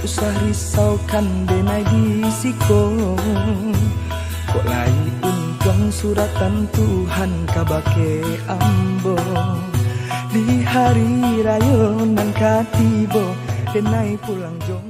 usah risaukan denai di siko. Kok lai untung suratan Tuhan kabake ambo. Di hari raya nang katibo denai pulang jong.